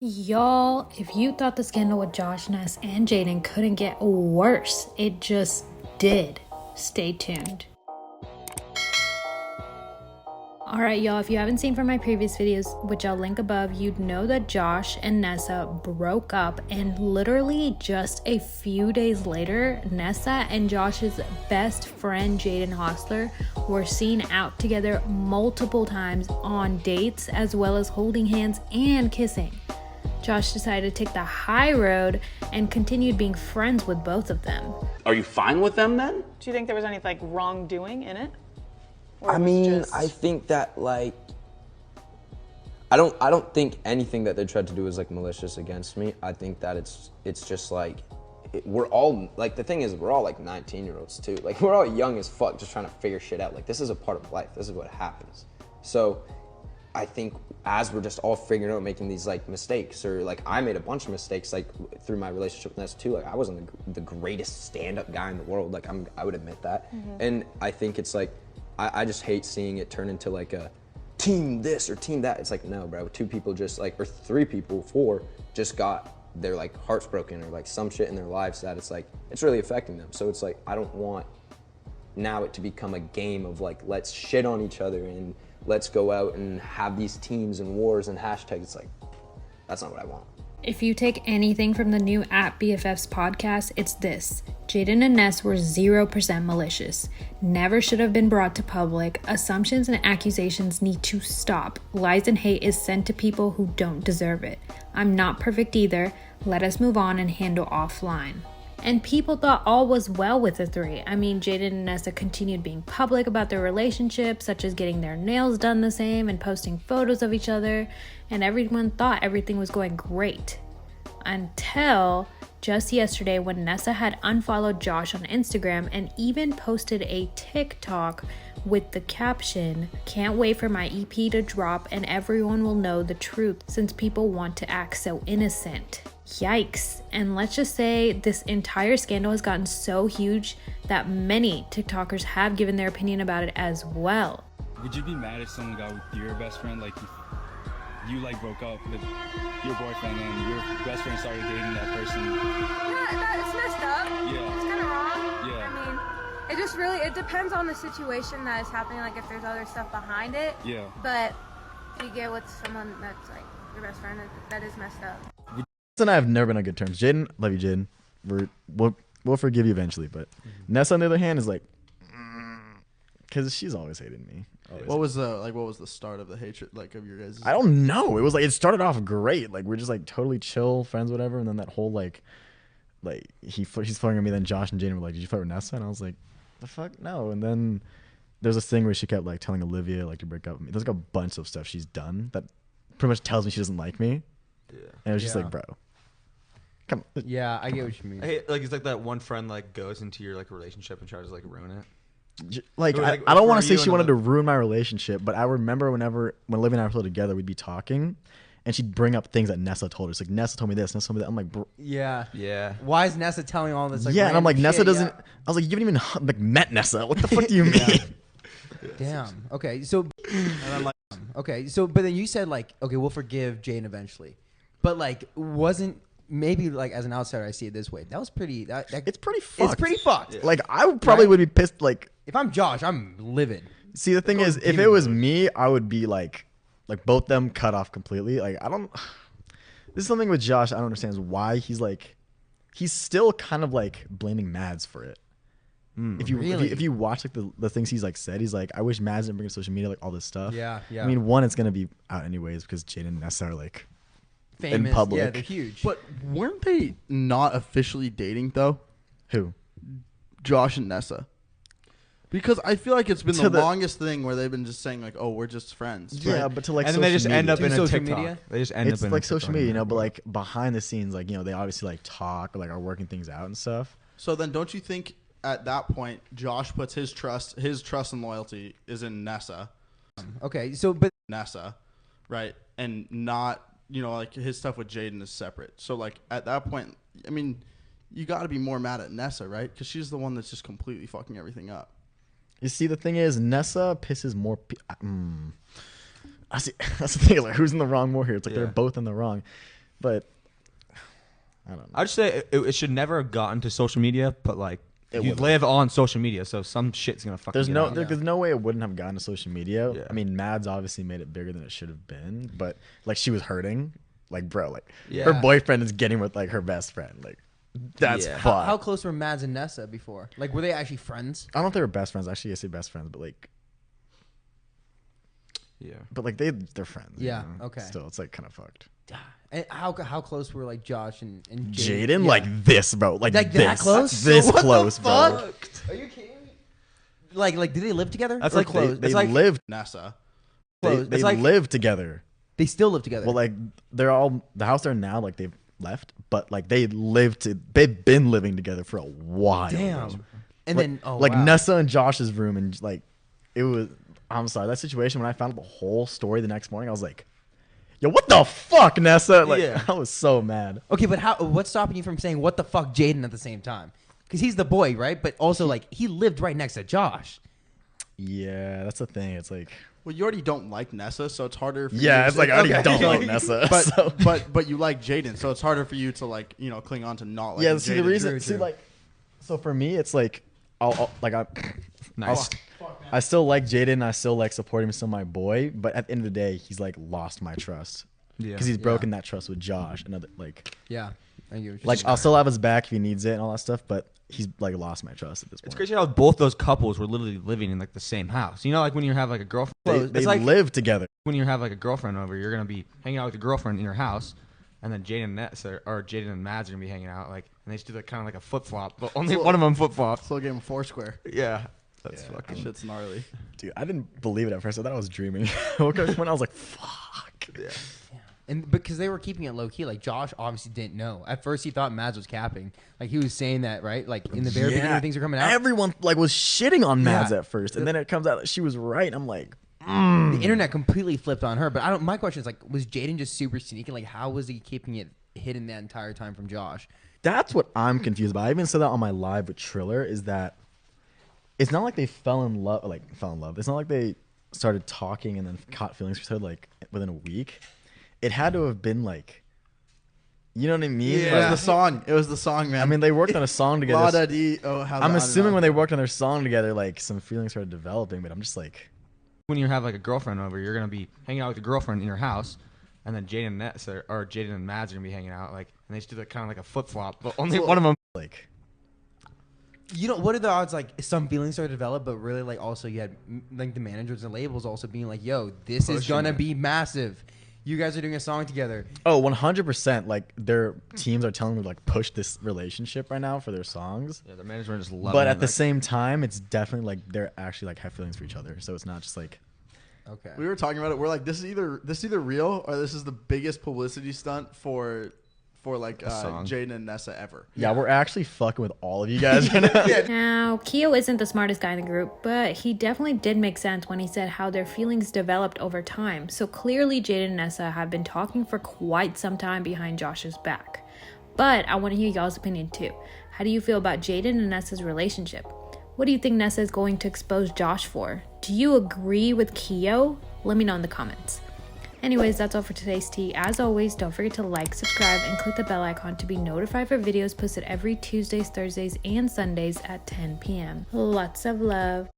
Y'all, if you thought the scandal with Josh, Ness, and Jaden couldn't get worse, it just did. Stay tuned. Alright y'all, if you haven't seen from my previous videos, which I'll link above, you'd know that Josh and Nessa broke up, and literally just a few days later, Nessa and Josh's best friend Jaden Hossler were seen out together multiple times on dates, as well as holding hands and kissing. Josh decided to take the high road and continued being friends with both of them. Are you fine with them then? Do you think there was any like wrongdoing in it? I mean, I think that like, I don't think anything that they tried to do is like malicious against me. I think that it's just like, we're all, like the thing is we're all like 19-year-olds too. Like we're all young as fuck just trying to figure shit out. Like this is a part of life, this is what happens. So I think as we're just all figuring out making these like mistakes, or like I made a bunch of mistakes like through my relationship with Nessa too. Like I wasn't the greatest stand-up guy in the world. Like I would admit that. And I think it's like, I just hate seeing it turn into like a team this or team that. It's like, no, bro, two people just like, or three people, four, just got their like hearts broken or like some shit in their lives that it's like, it's really affecting them. So it's like, I don't want now it to become a game of like, let's shit on each other and let's go out and have these teams and wars and hashtags. It's like, that's not what I want. If you take anything from the new At BFFs podcast, it's this. Jaden and Ness were 0% malicious. Never should have been brought to public. Assumptions and accusations need to stop. Lies and hate is sent to people who don't deserve it. I'm not perfect either. Let us move on and handle offline. And people thought all was well with the three. I mean, Jaden and Nessa continued being public about their relationship, such as getting their nails done the same and posting photos of each other, and everyone thought everything was going great. Until just yesterday when Nessa had unfollowed Josh on Instagram and even posted a TikTok with the caption, "Can't wait for my EP to drop and everyone will know the truth since people want to act so innocent." Yikes. And let's just say this entire scandal has gotten so huge that many TikTokers have given their opinion about it as well. Would you be mad if someone got with your best friend, like you like broke up with your boyfriend and your best friend started dating that person? Yeah, it's messed up. Yeah. It's kind of wrong. Yeah. I mean, it just really, it depends on the situation that is happening, like if there's other stuff behind it. Yeah. But if you get with someone that's like your best friend, that is messed up. And I have never been on good terms. Jaden, love you, Jaden. We'll forgive you eventually. But Nessa, on the other hand, is like, because she's always hated me. Always. What was the start of the hatred like of your guys'? I don't know. It was like it started off great. Like we're just like totally chill friends, whatever. And then that whole like she's flirting with me. Then Josh and Jaden were like, "Did you flirt with Nessa?" And I was like, "The fuck, no." And then there's this thing where she kept like telling Olivia like to break up with me. There's like a bunch of stuff she's done that pretty much tells me she doesn't like me. Yeah. And it was just like, bro. Come on. Yeah, I get what you mean. Hey, like it's like that one friend like goes into your like relationship and tries to like ruin it. Like I don't want to say she wanted to ruin my relationship, but I remember when Olivia and I were still together, we'd be talking, and she'd bring up things that Nessa told her. It's like, Nessa told me this, Nessa told me that. I'm like, bro. Yeah. Why is Nessa telling all this? Like, yeah, and I'm like, Nessa doesn't. Yeah. I was like, you haven't even like met Nessa. What the fuck do you mean? Damn. Okay, so but then you said like, okay, we'll forgive Jane eventually, but like, wasn't. Maybe like as an outsider, I see it this way. That was pretty. It's pretty fucked. It's pretty fucked. Yeah. Like I probably would be pissed. Like if I'm Josh, I'm livid. See, the thing is, if it was me, I would be like both them cut off completely. Like I don't. This is something with Josh I don't understand is why he's still kind of like blaming Mads for it. If you watch like the things he's like said, he's like, I wish Mads didn't bring up social media, like all this stuff. Yeah. I mean, one, it's gonna be out anyways because Jaden and Nessa are like. Famous, in public. yeah, they're huge. But weren't they not officially dating though? Who? Josh and Nessa. Because I feel like it's been the longest thing where they've been just saying like, "Oh, we're just friends." Yeah, right? but to like, and then they just end up in a social TikTok. media. They just end up in like social media, you know. But like behind the scenes, like they obviously like talk, or, like are working things out and stuff. So then, don't you think at that point, Josh puts his trust and loyalty is in Nessa? Okay, so but Nessa, right, and not. Like his stuff with Jaden is separate. So like at that point, I mean, you got to be more mad at Nessa, right? Because she's the one that's just completely fucking everything up. You see, the thing is, Nessa pisses more. I see. That's the thing. Like, who's in the wrong more here? It's like they're both in the wrong. But I don't know. I'd say it should never have gotten to social media, but like It you would've. live on social media, so some shit's gonna fucking. There's get no out. there's no way it wouldn't have gotten to social media. Yeah. I mean, Mads obviously made it bigger than it should have been, but like she was hurting. Like, bro, like her boyfriend is getting with like her best friend. Like, that's fucked. How close were Mads and Nessa before? Like, were they actually friends? I don't know if they were best friends. Actually, I say best friends, but like, Yeah. but like they're friends. you Yeah, know? okay. Still, it's like kind of fucked. And how close were like Josh and Jaden, Yeah. like this, bro. Like that this close? This What the close, bro. fuck? Are you kidding me? Like, did they live together? That's Or like close. They It's like- lived. Nessa. They It's like- live together. They still live together. Well, like they're all the house they're in now. Like they've left, but like they've been living together for a while. damn. bro. And Like- then like wow. Nessa and Josh's room, and like it was. I'm sorry, that situation. When I found out the whole story the next morning, I was like, "Yo, what the fuck, Nessa?" Like Yeah. I was so mad. Okay, but what's stopping you from saying what the fuck Jaden at the same time? Because he's the boy, right? But also like he lived right next to Josh. Yeah, that's the thing. It's like, Well, you already don't like Nessa, so it's harder. For you yeah, to it's say- like I already Okay. don't like Nessa. But so. but you like Jaden, so it's harder for you to like cling on to not like. Yeah, see the Jaden. reason. True, See, true. like, so for me, it's like, I'll like Nice. I still like Jaden. I still like supporting him. He's still my boy. But at the end of the day, he's like lost my trust. Yeah. Because he's broken that trust with Josh. And other, like Yeah. I get what you're Like saying. I'll still have his back if he needs it and all that stuff. But he's like lost my trust at this point. It's crazy how both those couples were literally living in like the same house. You know, like when you have like a girlfriend. They it's like live together. when you have like a girlfriend over, you're gonna be hanging out with your girlfriend in your house, and then Jaden and Nessa or Jaden and Mads are gonna be hanging out like, and they just do like kind of like a flip flop, but only one of them flip flops. Slow game of Foursquare. Yeah, that's That fucking. shit's gnarly. Dude, I didn't believe it at first. I thought I was dreaming. I woke up when I was like, fuck. Yeah. And because they were keeping it low key, like Josh obviously didn't know. At first, he thought Mads was capping. Like he was saying that, right? Like in the very beginning, when things were coming out. Everyone like was shitting on Mads Yeah. at first, and then it comes out that she was right. I'm like, The internet completely flipped on her. But I don't. My question is like, was Jaden just super sneaky? Like, how was he keeping it hidden that entire time from Josh? that's what I'm confused about. I even said that on my live with Triller. Is that it's not like they fell in love. It's not like they started talking and then caught feelings for each other like within a week. It had to have been like, you know what I mean? It Like, was the song. It was the song, man. I mean, they worked on a song together. La-da-dee, oh, how I'm the assuming on when and they on. worked on their song together, like some feelings started developing. But I'm just like, When you have like a girlfriend over, you're gonna be hanging out with your girlfriend in your house, and then Jaden and Nessa or Jaden and Mads are gonna be hanging out like, and they just do like kind of like a flip flop, but only one of them. like. You know, what are the odds? Like some feelings started to develop, but really, like also you had like the managers and labels also being like, "Yo, this is Pushing gonna it. be massive. You guys are doing a song together." Oh, 100%. Like their teams are telling them to like push this relationship right now for their songs. Yeah, the management just love. But at the same time, it's definitely like they're actually like have feelings for each other. So it's not just like Okay. We were talking about it. We're like, this is either real or this is the biggest publicity stunt for like song. Jaden and Nessa ever. yeah, we're actually fucking with all of you guys right now. Now, Keo isn't the smartest guy in the group, but he definitely did make sense when he said how their feelings developed over time. So clearly, Jaden and Nessa have been talking for quite some time behind Josh's back. But I want to hear y'all's opinion too. How do you feel about Jaden and Nessa's relationship? What do you think Nessa is going to expose Josh for? Do you agree with Keo? Let me know in the comments. Anyways, that's all for today's tea. As always, don't forget to like, subscribe, and click the bell icon to be notified for videos posted every Tuesdays, Thursdays, and Sundays at 10 p.m. Lots of love.